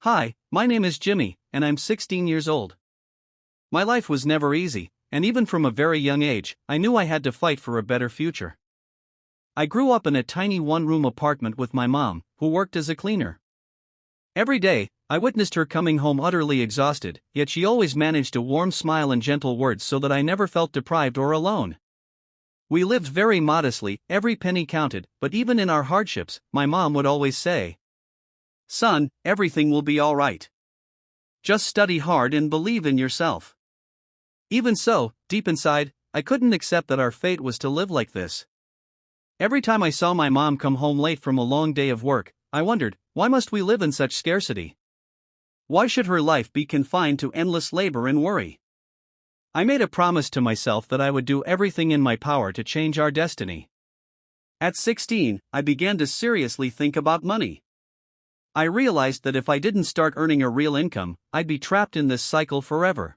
Hi, my name is Jimmy, and I'm 16 years old. My life was never easy, and even from a very young age, I knew I had to fight for a better future. I grew up in a tiny one-room apartment with my mom, who worked as a cleaner. Every day, I witnessed her coming home utterly exhausted, yet she always managed a warm smile and gentle words so that I never felt deprived or alone. We lived very modestly, every penny counted, but even in our hardships, my mom would always say, "Son, everything will be all right. Just study hard and believe in yourself." Even so, deep inside, I couldn't accept that our fate was to live like this. Every time I saw my mom come home late from a long day of work, I wondered, why must we live in such scarcity? Why should her life be confined to endless labor and worry? I made a promise to myself that I would do everything in my power to change our destiny. At 16, I began to seriously think about money. I realized that if I didn't start earning a real income, I'd be trapped in this cycle forever.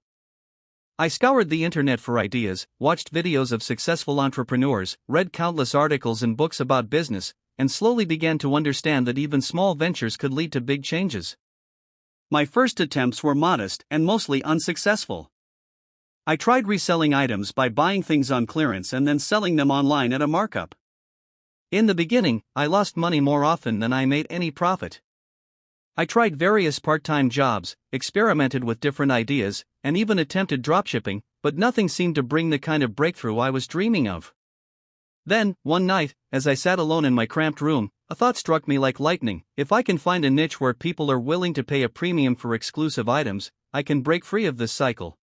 I scoured the internet for ideas, watched videos of successful entrepreneurs, read countless articles and books about business, and slowly began to understand that even small ventures could lead to big changes. My first attempts were modest and mostly unsuccessful. I tried reselling items by buying things on clearance and then selling them online at a markup. In the beginning, I lost money more often than I made any profit. I tried various part-time jobs, experimented with different ideas, and even attempted dropshipping, but nothing seemed to bring the kind of breakthrough I was dreaming of. Then, one night, as I sat alone in my cramped room, a thought struck me like lightning: if I can find a niche where people are willing to pay a premium for exclusive items, I can break free of this cycle.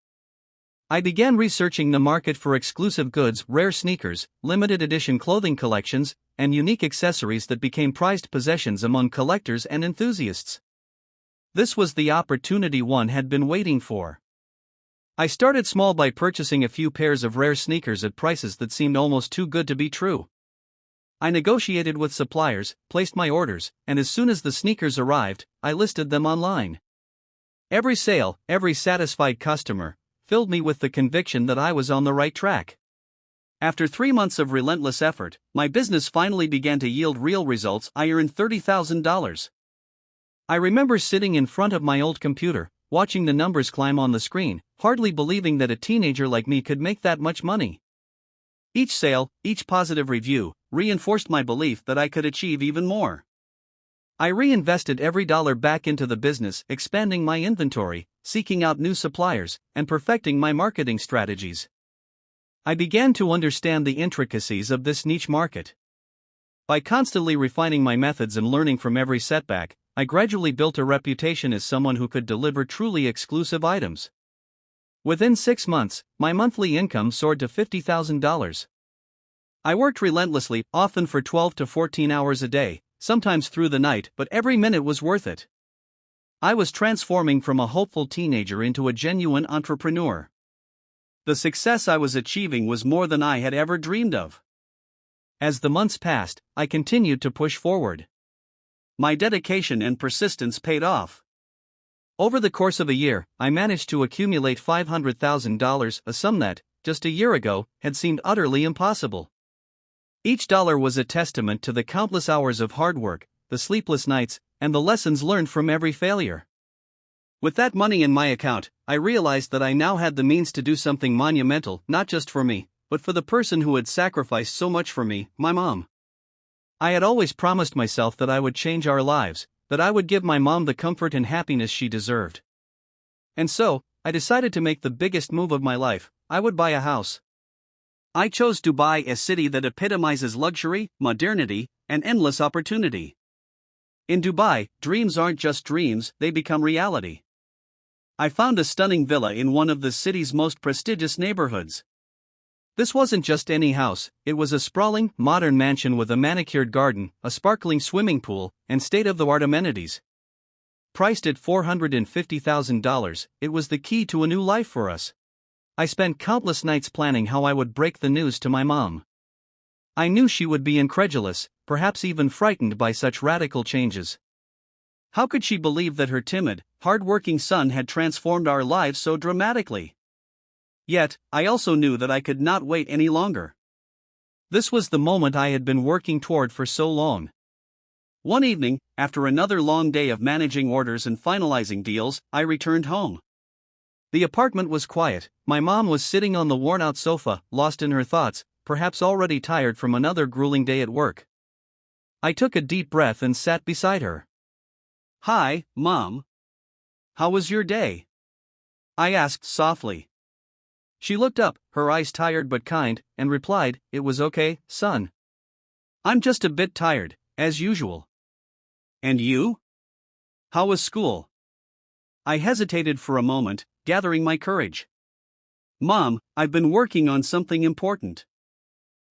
I began researching the market for exclusive goods, rare sneakers, limited edition clothing collections, and unique accessories that became prized possessions among collectors and enthusiasts. This was the opportunity one had been waiting for. I started small by purchasing a few pairs of rare sneakers at prices that seemed almost too good to be true. I negotiated with suppliers, placed my orders, and as soon as the sneakers arrived, I listed them online. Every sale, every satisfied customer, filled me with the conviction that I was on the right track. After 3 months of relentless effort, my business finally began to yield real results. I earned $30,000. I remember sitting in front of my old computer, watching the numbers climb on the screen, hardly believing that a teenager like me could make that much money. Each sale, each positive review, reinforced my belief that I could achieve even more. I reinvested every dollar back into the business, expanding my inventory, seeking out new suppliers, and perfecting my marketing strategies. I began to understand the intricacies of this niche market. By constantly refining my methods and learning from every setback, I gradually built a reputation as someone who could deliver truly exclusive items. Within 6 months, my monthly income soared to $50,000. I worked relentlessly, often for 12 to 14 hours a day, sometimes through the night, but every minute was worth it. I was transforming from a hopeful teenager into a genuine entrepreneur. The success I was achieving was more than I had ever dreamed of. As the months passed, I continued to push forward. My dedication and persistence paid off. Over the course of a year, I managed to accumulate $500,000, a sum that, just a year ago, had seemed utterly impossible. Each dollar was a testament to the countless hours of hard work, the sleepless nights, and the lessons learned from every failure. With that money in my account, I realized that I now had the means to do something monumental, not just for me, but for the person who had sacrificed so much for me, my mom. I had always promised myself that I would change our lives, that I would give my mom the comfort and happiness she deserved. And so, I decided to make the biggest move of my life. I would buy a house. I chose Dubai, a city that epitomizes luxury, modernity, and endless opportunity. In Dubai, dreams aren't just dreams, they become reality. I found a stunning villa in one of the city's most prestigious neighborhoods. This wasn't just any house, it was a sprawling, modern mansion with a manicured garden, a sparkling swimming pool, and state-of-the-art amenities. Priced at $450,000, it was the key to a new life for us. I spent countless nights planning how I would break the news to my mom. I knew she would be incredulous, perhaps even frightened by such radical changes. How could she believe that her timid, hard-working son had transformed our lives so dramatically? Yet, I also knew that I could not wait any longer. This was the moment I had been working toward for so long. One evening, after another long day of managing orders and finalizing deals, I returned home. The apartment was quiet. My mom was sitting on the worn-out sofa, lost in her thoughts, perhaps already tired from another grueling day at work. I took a deep breath and sat beside her. "Hi, Mom. How was your day?" I asked softly. She looked up, her eyes tired but kind, and replied, "It was okay, son. I'm just a bit tired, as usual." "And you? How was school?" I hesitated for a moment, gathering my courage. "Mom, I've been working on something important.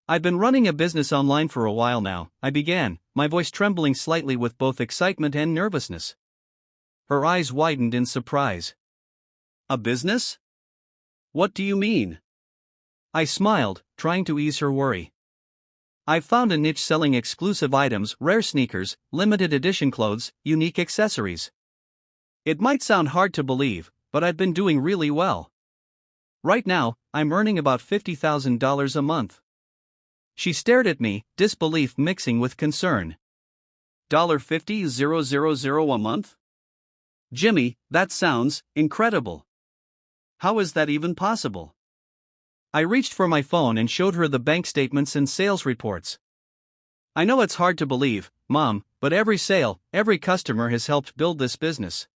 I've been running a business online for a while now," I began, my voice trembling slightly with both excitement and nervousness. Her eyes widened in surprise. "A business? What do you mean?" I smiled, trying to ease her worry. "I've found a niche selling exclusive items, rare sneakers, limited edition clothes, unique accessories. It might sound hard to believe, but I've been doing really well. Right now, I'm earning about $50,000 a month." She stared at me, disbelief mixing with concern. $50,000 a month? Jimmy, that sounds incredible. How is that even possible? I reached for my phone and showed her the bank statements and sales reports. "I know it's hard to believe, Mom, but every sale, every customer has helped build this business.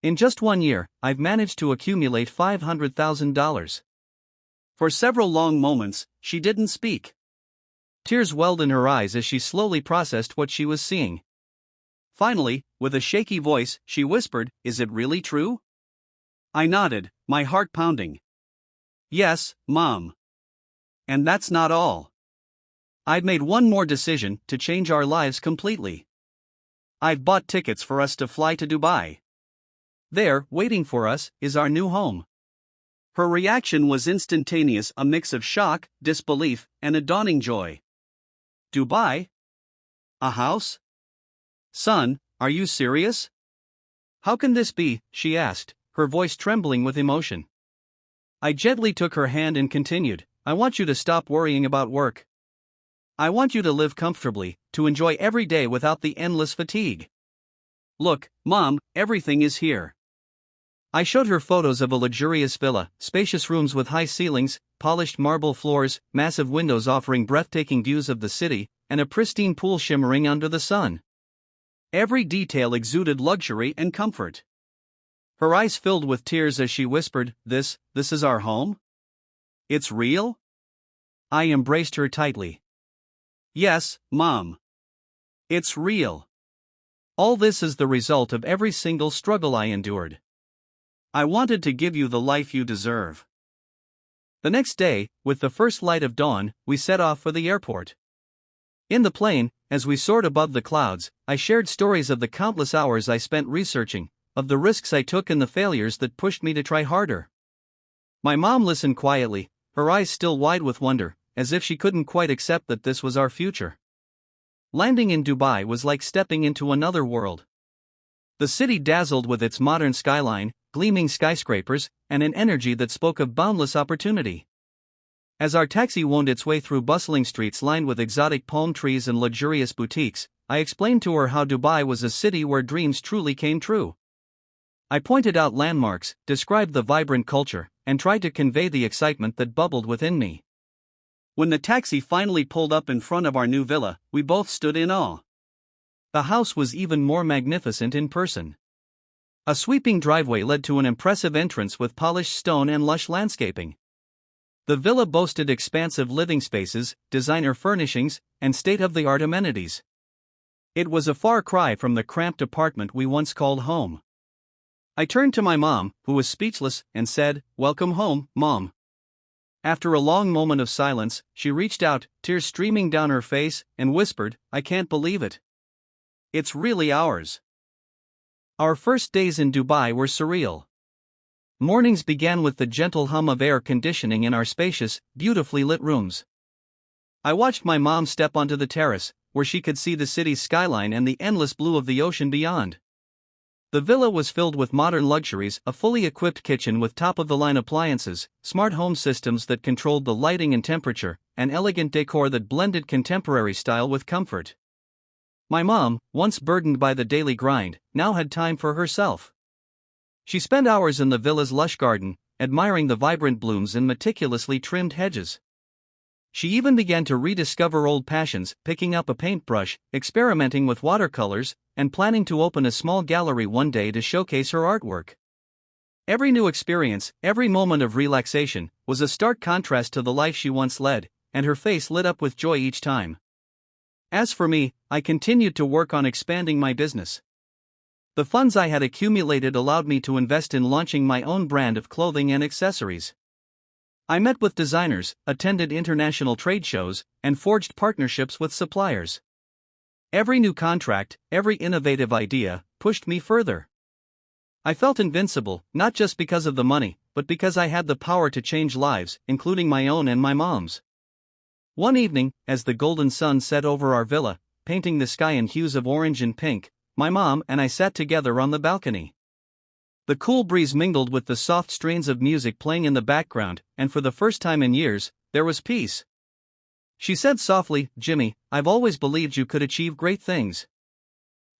In just 1 year, I've managed to accumulate $500,000. For several long moments, she didn't speak. Tears welled in her eyes as she slowly processed what she was seeing. Finally, with a shaky voice, she whispered, "Is it really true?" I nodded, my heart pounding. "Yes, Mom. And that's not all. I'd made one more decision to change our lives completely. I've bought tickets for us to fly to Dubai. There, waiting for us, is our new home." Her reaction was instantaneous, a mix of shock, disbelief, and a dawning joy. "Dubai? A house? Son, are you serious?" "How can this be?" she asked, her voice trembling with emotion. I gently took her hand and continued, "I want you to stop worrying about work. I want you to live comfortably, to enjoy every day without the endless fatigue. Look, Mom, everything is here." I showed her photos of a luxurious villa, spacious rooms with high ceilings, polished marble floors, massive windows offering breathtaking views of the city, and a pristine pool shimmering under the sun. Every detail exuded luxury and comfort. Her eyes filled with tears as she whispered, This is our home? It's real?" I embraced her tightly. "Yes, Mom. It's real. All this is the result of every single struggle I endured. I wanted to give you the life you deserve." The next day, with the first light of dawn, we set off for the airport. In the plane, as we soared above the clouds, I shared stories of the countless hours I spent researching, of the risks I took and the failures that pushed me to try harder. My mom listened quietly, her eyes still wide with wonder, as if she couldn't quite accept that this was our future. Landing in Dubai was like stepping into another world. The city dazzled with its modern skyline, gleaming skyscrapers, and an energy that spoke of boundless opportunity. As our taxi wound its way through bustling streets lined with exotic palm trees and luxurious boutiques, I explained to her how Dubai was a city where dreams truly came true. I pointed out landmarks, described the vibrant culture, and tried to convey the excitement that bubbled within me. When the taxi finally pulled up in front of our new villa, we both stood in awe. The house was even more magnificent in person. A sweeping driveway led to an impressive entrance with polished stone and lush landscaping. The villa boasted expansive living spaces, designer furnishings, and state-of-the-art amenities. It was a far cry from the cramped apartment we once called home. I turned to my mom, who was speechless, and said, "Welcome home, Mom." After a long moment of silence, she reached out, tears streaming down her face, and whispered, "I can't believe it. It's really ours." Our first days in Dubai were surreal. Mornings began with the gentle hum of air conditioning in our spacious, beautifully lit rooms. I watched my mom step onto the terrace, where she could see the city's skyline and the endless blue of the ocean beyond. The villa was filled with modern luxuries, a fully equipped kitchen with top-of-the-line appliances, smart home systems that controlled the lighting and temperature, and elegant decor that blended contemporary style with comfort. My mom, once burdened by the daily grind, now had time for herself. She spent hours in the villa's lush garden, admiring the vibrant blooms and meticulously trimmed hedges. She even began to rediscover old passions, picking up a paintbrush, experimenting with watercolors, and planning to open a small gallery one day to showcase her artwork. Every new experience, every moment of relaxation, was a stark contrast to the life she once led, and her face lit up with joy each time. As for me, I continued to work on expanding my business. The funds I had accumulated allowed me to invest in launching my own brand of clothing and accessories. I met with designers, attended international trade shows, and forged partnerships with suppliers. Every new contract, every innovative idea, pushed me further. I felt invincible, not just because of the money, but because I had the power to change lives, including my own and my mom's. One evening, as the golden sun set over our villa, painting the sky in hues of orange and pink, my mom and I sat together on the balcony. The cool breeze mingled with the soft strains of music playing in the background, and for the first time in years, there was peace. She said softly, "Jimmy, I've always believed you could achieve great things.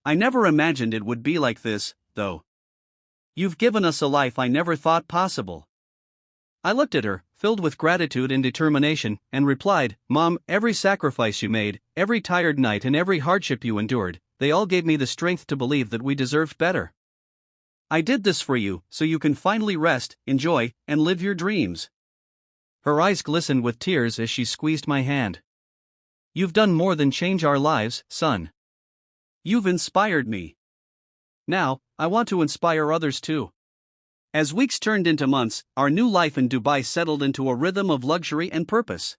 I never imagined it would be like this, though. You've given us a life I never thought possible." I looked at her, filled with gratitude and determination, and replied, "Mom, every sacrifice you made, every tired night and every hardship you endured, they all gave me the strength to believe that we deserved better. I did this for you, so you can finally rest, enjoy, and live your dreams." Her eyes glistened with tears as she squeezed my hand. "You've done more than change our lives, son. You've inspired me. Now, I want to inspire others too." As weeks turned into months, our new life in Dubai settled into a rhythm of luxury and purpose.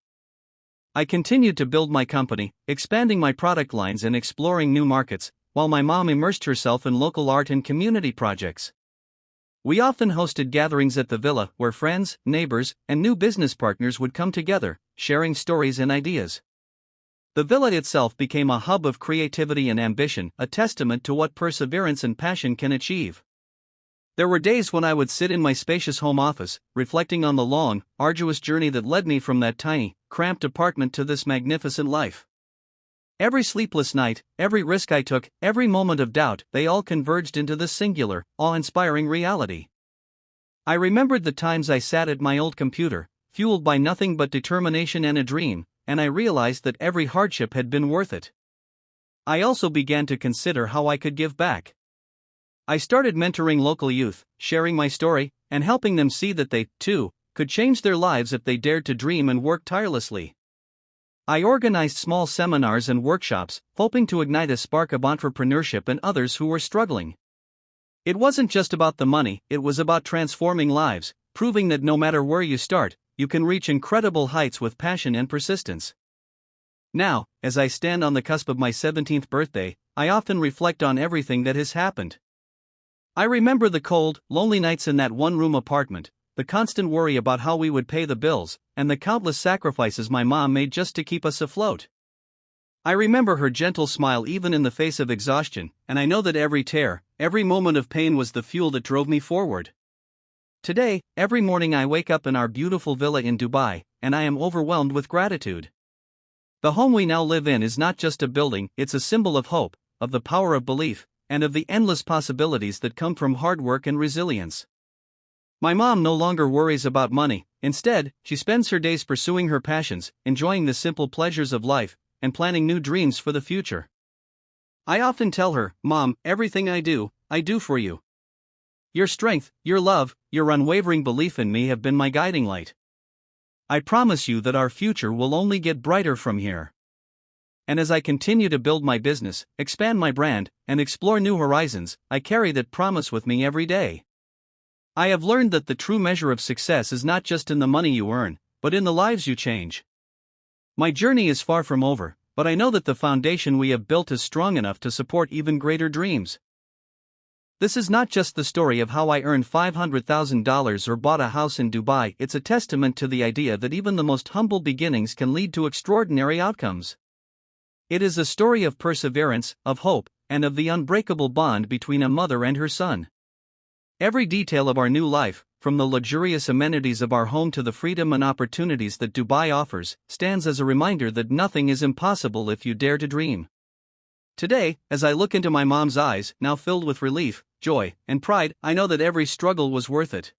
I continued to build my company, expanding my product lines and exploring new markets, while my mom immersed herself in local art and community projects. We often hosted gatherings at the villa where friends, neighbors, and new business partners would come together, sharing stories and ideas. The villa itself became a hub of creativity and ambition, a testament to what perseverance and passion can achieve. There were days when I would sit in my spacious home office, reflecting on the long, arduous journey that led me from that tiny, cramped apartment to this magnificent life. Every sleepless night, every risk I took, every moment of doubt, they all converged into this singular, awe-inspiring reality. I remembered the times I sat at my old computer, fueled by nothing but determination and a dream, and I realized that every hardship had been worth it. I also began to consider how I could give back. I started mentoring local youth, sharing my story, and helping them see that they, too, could change their lives if they dared to dream and work tirelessly. I organized small seminars and workshops, hoping to ignite a spark of entrepreneurship in others who were struggling. It wasn't just about the money, it was about transforming lives, proving that no matter where you start, you can reach incredible heights with passion and persistence. Now, as I stand on the cusp of my 17th birthday, I often reflect on everything that has happened. I remember the cold, lonely nights in that one-room apartment, the constant worry about how we would pay the bills, and the countless sacrifices my mom made just to keep us afloat. I remember her gentle smile even in the face of exhaustion, and I know that every tear, every moment of pain was the fuel that drove me forward. Today, every morning I wake up in our beautiful villa in Dubai, and I am overwhelmed with gratitude. The home we now live in is not just a building, it's a symbol of hope, of the power of belief, and of the endless possibilities that come from hard work and resilience. My mom no longer worries about money, instead, she spends her days pursuing her passions, enjoying the simple pleasures of life, and planning new dreams for the future. I often tell her, "Mom, everything I do for you. Your strength, your love, your unwavering belief in me have been my guiding light. I promise you that our future will only get brighter from here." And as I continue to build my business, expand my brand, and explore new horizons, I carry that promise with me every day. I have learned that the true measure of success is not just in the money you earn, but in the lives you change. My journey is far from over, but I know that the foundation we have built is strong enough to support even greater dreams. This is not just the story of how I earned $500,000 or bought a house in Dubai, it's a testament to the idea that even the most humble beginnings can lead to extraordinary outcomes. It is a story of perseverance, of hope, and of the unbreakable bond between a mother and her son. Every detail of our new life, from the luxurious amenities of our home to the freedom and opportunities that Dubai offers, stands as a reminder that nothing is impossible if you dare to dream. Today, as I look into my mom's eyes, now filled with relief, joy, and pride, I know that every struggle was worth it.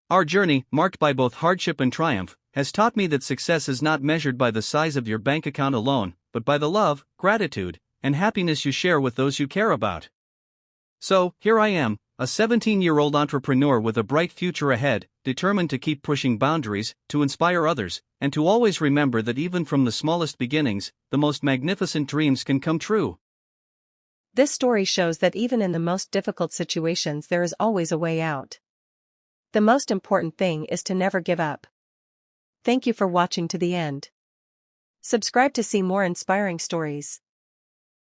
Our journey, marked by both hardship and triumph, has taught me that success is not measured by the size of your bank account alone, but by the love, gratitude, and happiness you share with those you care about. So, here I am, a 17-year-old entrepreneur with a bright future ahead, determined to keep pushing boundaries, to inspire others, and to always remember that even from the smallest beginnings, the most magnificent dreams can come true. This story shows that even in the most difficult situations there is always a way out. The most important thing is to never give up. Thank you for watching to the end. Subscribe to see more inspiring stories.